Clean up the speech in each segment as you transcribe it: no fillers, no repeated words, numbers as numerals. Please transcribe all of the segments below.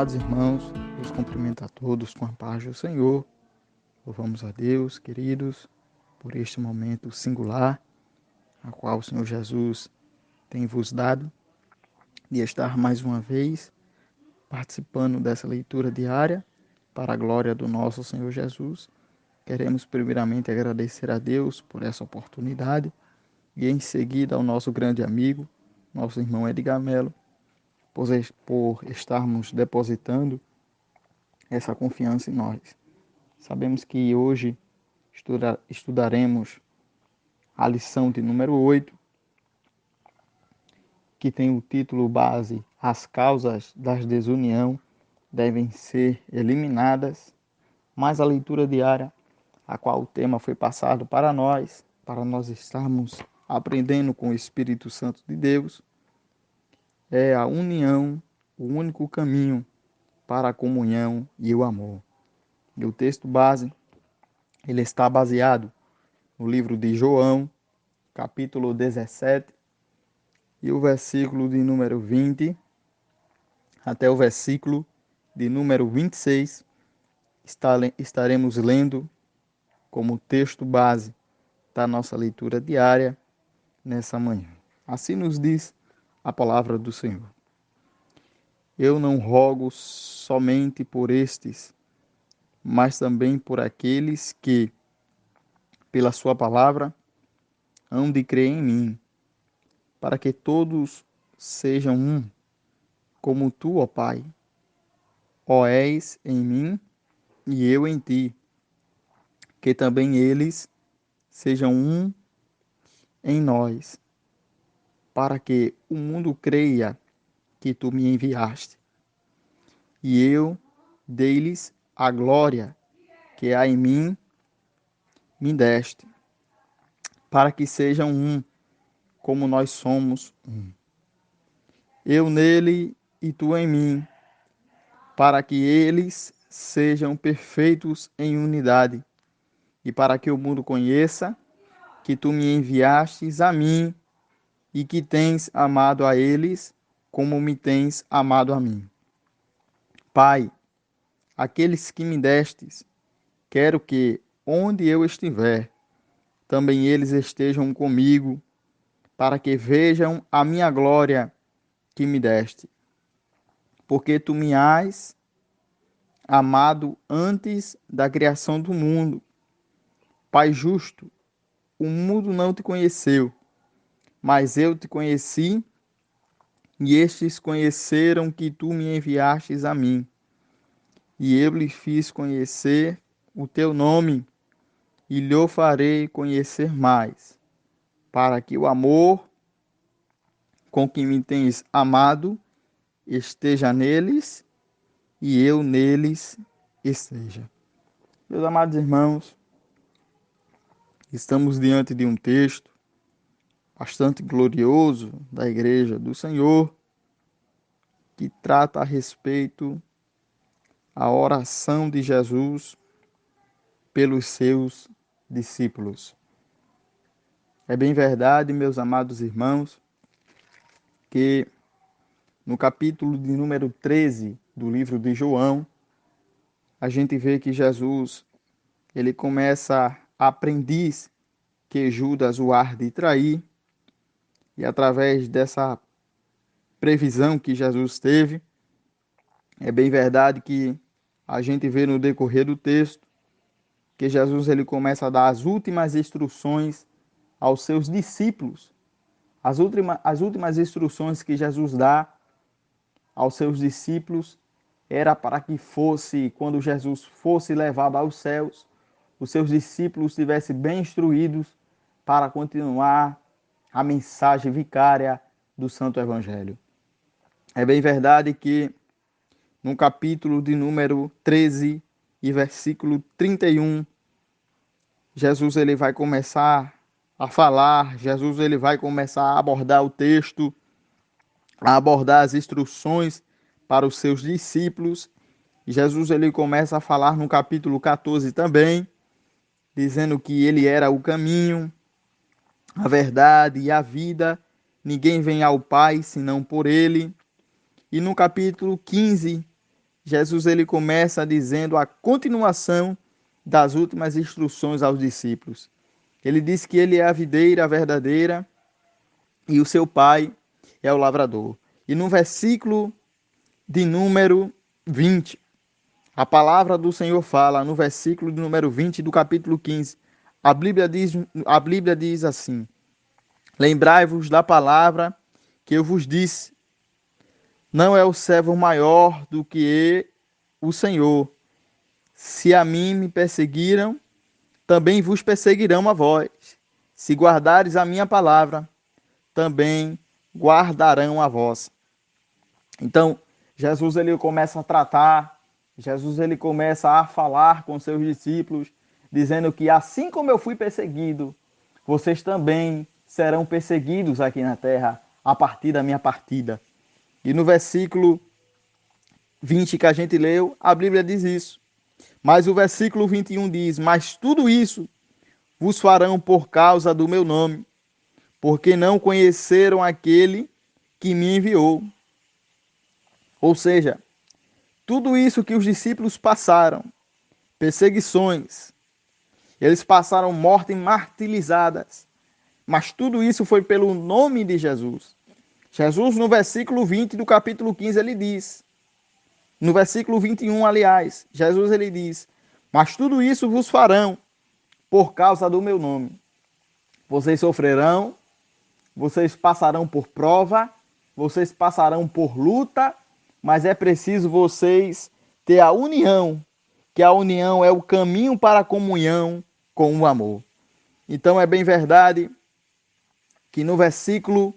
amados irmãos, Deus cumprimenta a todos com a paz do Senhor. Louvamos a Deus, queridos, por este momento singular, a qual o Senhor Jesus tem vos dado, de estar mais uma vez participando dessa leitura diária, para a glória do nosso Senhor Jesus. Queremos primeiramente agradecer a Deus por essa oportunidade e em seguida ao nosso grande amigo, nosso irmão Edgar Melo, por estarmos depositando essa confiança em nós. Sabemos que hoje estudaremos a lição de número 8, que tem o título base: As causas da desunião devem ser eliminadas, mas a leitura diária, a qual o tema foi passado para nós estarmos aprendendo com o Espírito Santo de Deus, é a união, o único caminho para a comunhão e o amor. E o texto base, ele está baseado no livro de João, capítulo 17, e o versículo de número 20 até o versículo de número 26, estaremos lendo como texto base da nossa leitura diária nessa manhã. Assim nos diz a palavra do Senhor. Eu não rogo somente por estes, mas também por aqueles que, pela sua palavra, hão de crer em mim, para que todos sejam um, como tu, ó Pai, ó és em mim e eu em ti, que também eles sejam um em nós, para que o mundo creia que tu me enviaste. E eu dei-lhes a glória que há em mim, me deste, para que sejam um, como nós somos um. Eu nele e tu em mim, para que eles sejam perfeitos em unidade, e para que o mundo conheça que tu me enviastes a mim e que tens amado a eles como me tens amado a mim. Pai, aqueles que me destes, quero que, onde eu estiver, também eles estejam comigo, para que vejam a minha glória que me deste. Porque tu me has amado antes da criação do mundo. Pai justo, o mundo não te conheceu, mas eu te conheci, e estes conheceram que tu me enviastes a mim. E eu lhe fiz conhecer o teu nome, e lhe farei conhecer mais, para que o amor com que me tens amado esteja neles, e eu neles esteja. Meus amados irmãos, estamos diante de um texto bastante glorioso da Igreja do Senhor, que trata a respeito da oração de Jesus pelos seus discípulos. É bem verdade, meus amados irmãos, que no capítulo de número 13 do livro de João, a gente vê que Jesus, ele começa a aprendiz que Judas o há de trair, e através dessa previsão que Jesus teve, é bem verdade que a gente vê no decorrer do texto que Jesus ele começa a dar as últimas instruções aos seus discípulos. As últimas instruções que Jesus dá aos seus discípulos era para que fosse, quando Jesus fosse levado aos céus, os seus discípulos estivessem bem instruídos para continuar a mensagem vicária do Santo Evangelho. É bem verdade que no capítulo de número 13 e versículo 31, Jesus ele vai começar a falar, Jesus ele vai começar a abordar o texto, a abordar as instruções para os seus discípulos. Jesus ele começa a falar no capítulo 14 também, dizendo que ele era o caminho, a verdade e a vida. Ninguém vem ao Pai senão por ele. E no capítulo 15, Jesus ele começa dizendo a continuação das últimas instruções aos discípulos. Ele diz que ele é a videira verdadeira e o seu pai é o lavrador. E no versículo de número 20, a palavra do Senhor fala, no versículo de número 20 do capítulo 15, a Bíblia diz assim: lembrai-vos da palavra que eu vos disse, não é o servo maior do que o Senhor. Se a mim me perseguiram, também vos perseguirão a vós. Se guardares a minha palavra, também guardarão a vós. Então, Jesus ele começa a tratar, Jesus ele começa a falar com seus discípulos, dizendo que assim como eu fui perseguido, vocês também serão perseguidos aqui na terra a partir da minha partida. E no versículo 20 que a gente leu, a Bíblia diz isso. Mas o versículo 21 diz: mas tudo isso vos farão por causa do meu nome, porque não conheceram aquele que me enviou. Ou seja, tudo isso que os discípulos passaram, perseguições, eles passaram mortes martirizadas, mas tudo isso foi pelo nome de Jesus. Jesus, no versículo 20 do capítulo 15, ele diz, no versículo 21, aliás, Jesus ele diz: mas tudo isso vos farão por causa do meu nome. Vocês sofrerão, vocês passarão por prova, vocês passarão por luta, mas é preciso vocês ter a união, que a união é o caminho para a comunhão com o amor. Então é bem verdade que no versículo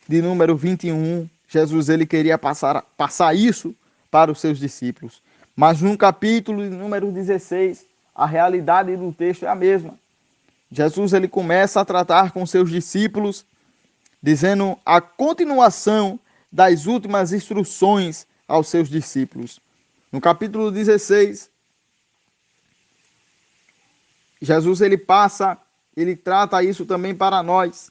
de número 21, Jesus ele queria passar isso para os seus discípulos. Mas no capítulo de número 16, a realidade do texto é a mesma. Jesus ele começa a tratar com seus discípulos, dizendo a continuação das últimas instruções aos seus discípulos. No capítulo 16, Jesus ele trata isso também para nós.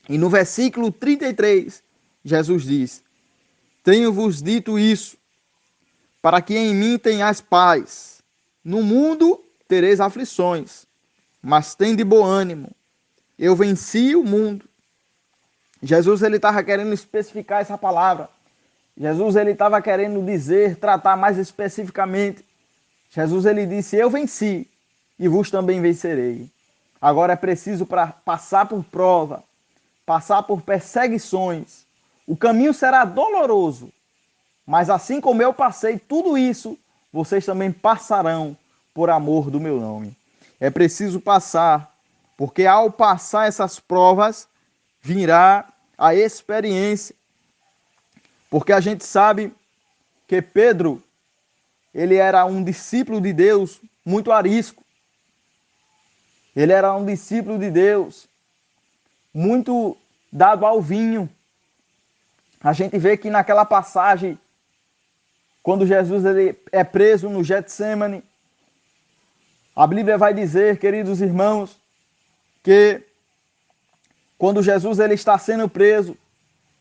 E no versículo 33, Jesus diz: tenho-vos dito isso, para que em mim tenhais paz. No mundo tereis aflições, mas tende bom ânimo. Eu venci o mundo. Jesus ele estava querendo especificar essa palavra. Jesus ele estava querendo dizer, tratar mais especificamente. Jesus ele disse: eu venci e vos também vencerei. Agora é preciso passar por prova, passar por perseguições. O caminho será doloroso, mas assim como eu passei tudo isso, vocês também passarão por amor do meu nome. É preciso passar, porque ao passar essas provas, virá a experiência. Porque a gente sabe que Pedro, ele era um discípulo de Deus muito arisco. Ele era um discípulo de Deus muito dado ao vinho. A gente vê que naquela passagem, quando Jesus ele é preso no Getsêmani, a Bíblia vai dizer, queridos irmãos, que quando Jesus ele está sendo preso,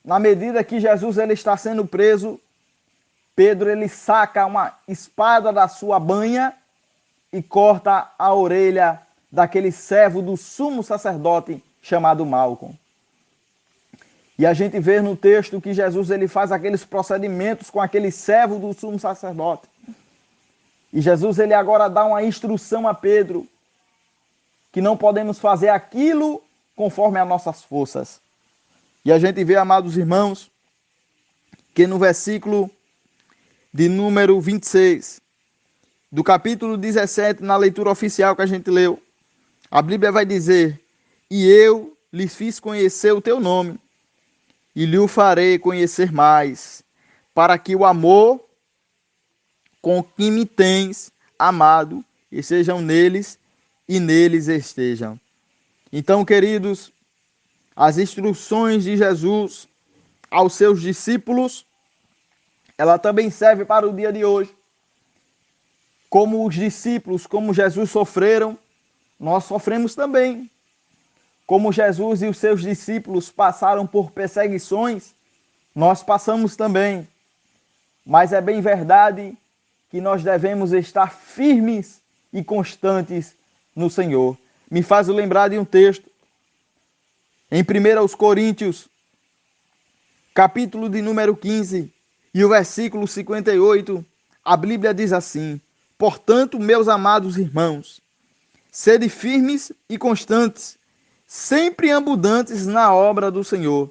na medida que Jesus ele está sendo preso, Pedro ele saca uma espada da sua banha e corta a orelha daquele servo do sumo sacerdote chamado Malco. E a gente vê no texto que Jesus ele faz aqueles procedimentos com aquele servo do sumo sacerdote. E Jesus ele agora dá uma instrução a Pedro que não podemos fazer aquilo conforme as nossas forças. E a gente vê, amados irmãos, que no versículo de número 26, do capítulo 17, na leitura oficial que a gente leu, a Bíblia vai dizer: e eu lhes fiz conhecer o teu nome, e lhe o farei conhecer mais, para que o amor com que me tens amado estejam neles e neles estejam. Então, queridos, as instruções de Jesus aos seus discípulos, ela também serve para o dia de hoje. Como os discípulos, como Jesus sofreram, nós sofremos também. Como Jesus e os seus discípulos passaram por perseguições, nós passamos também. mas é bem verdade que nós devemos estar firmes e constantes no Senhor. Me faz lembrar de um texto em 1 Coríntios, capítulo de número 15, e o versículo 58, a Bíblia diz assim: portanto, meus amados irmãos, sede firmes e constantes, sempre abundantes na obra do Senhor,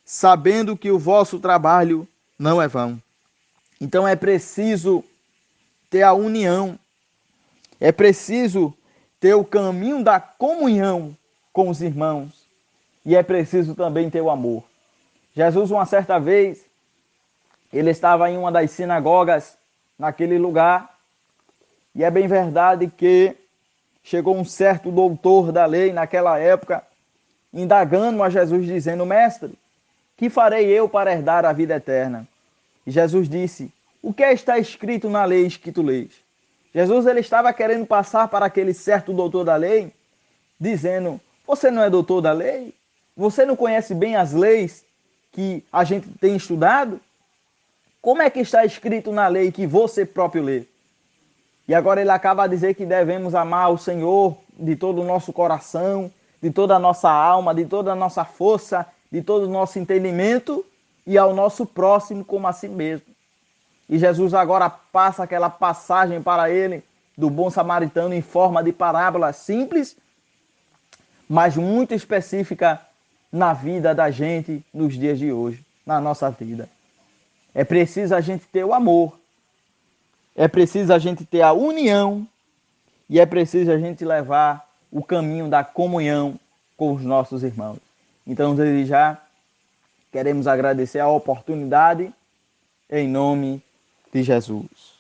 sabendo que o vosso trabalho não é vão. Então é preciso ter a união, é preciso ter o caminho da comunhão com os irmãos e é preciso também ter o amor. Jesus, uma certa vez, ele estava em uma das sinagogas naquele lugar e é bem verdade que chegou um certo doutor da lei naquela época, indagando a Jesus, dizendo: mestre, que farei eu para herdar a vida eterna? E Jesus disse: o que está escrito na lei que tu lês? Jesus ele estava querendo passar para aquele certo doutor da lei, dizendo: você não é doutor da lei? Você não conhece bem as leis que a gente tem estudado? Como é que está escrito na lei que você próprio lê? E agora ele acaba de dizer que devemos amar o Senhor de todo o nosso coração, de toda a nossa alma, de toda a nossa força, de todo o nosso entendimento e ao nosso próximo como a si mesmo. E Jesus agora passa aquela passagem para ele do bom samaritano em forma de parábola simples, mas muito específica na vida da gente nos dias de hoje, na nossa vida. É preciso a gente ter o amor, é preciso a gente ter a união e é preciso a gente levar o caminho da comunhão com os nossos irmãos. Então, desde já, queremos agradecer a oportunidade em nome de Jesus.